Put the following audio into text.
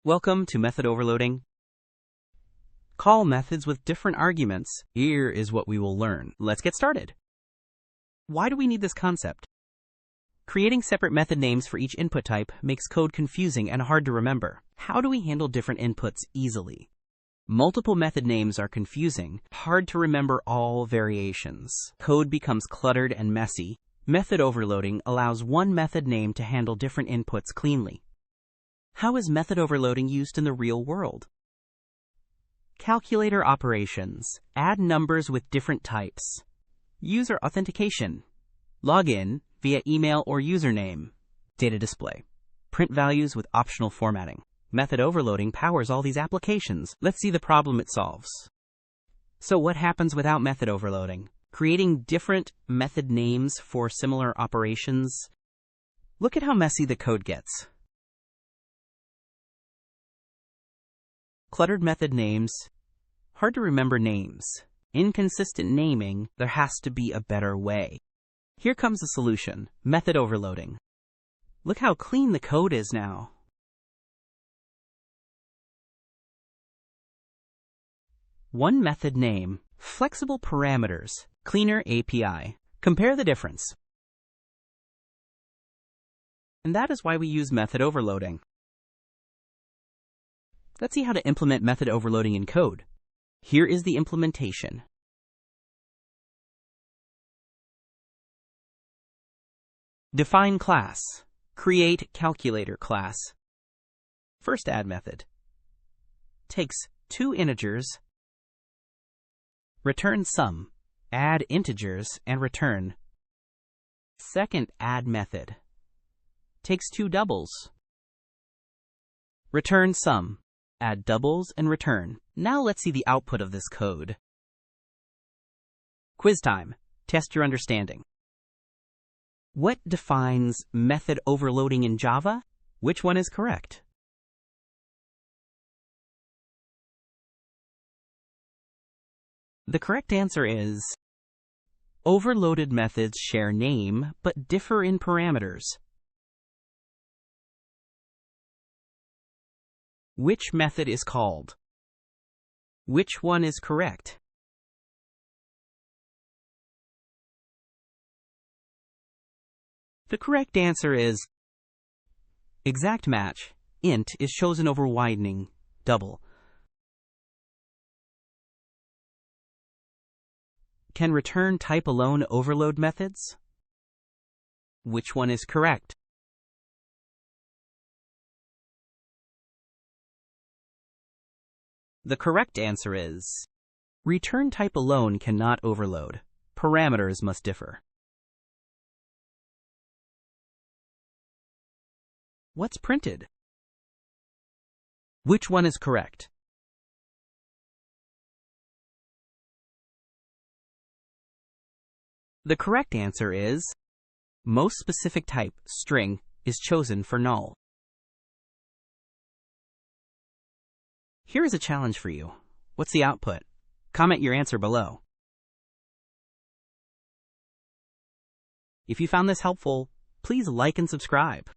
Welcome to method overloading. Call methods with different arguments. Here is what we will learn. Let's get started. Why do we need this concept? Creating separate method names for each input type makes code confusing and hard to remember. How do we handle different inputs easily? Multiple method names are confusing, hard to remember all variations. Code becomes cluttered and messy. Method overloading allows one method name to handle different inputs cleanly. How is method overloading used in the real world? Calculator operations. Add numbers with different types. User authentication. Login via email or username. Data display. Print values with optional formatting. Method overloading powers all these applications. Let's see the problem it solves. So what happens without method overloading? Creating different method names for similar operations. Look at how messy the code gets. Cluttered method names. Hard to remember names. Inconsistent naming. There has to be a better way. Here comes the solution. Method overloading. Look how clean the code is now. One method name. Flexible parameters. Cleaner API. Compare the difference. And that is why we use method overloading. Let's see how to implement method overloading in code. Here is the implementation. Define class. Create calculator class. First add method. Takes two integers. Return sum. Add integers and return. Second add method. Takes two doubles. Return sum. Add doubles and return. Now let's see the output of this code. Quiz time. Test your understanding. What defines method overloading in Java? Which one is correct? The correct answer is overloaded methods share name but differ in parameters. Which method is called? Which one is correct? The correct answer is exact match. Int is chosen over widening, double. Can return type alone overload methods? Which one is correct? The correct answer is return type alone cannot overload. Parameters must differ. What's printed? Which one is correct? The correct answer is most specific type, string, is chosen for null. Here is a challenge for you. What's the output? Comment your answer below. If you found this helpful, please like and subscribe.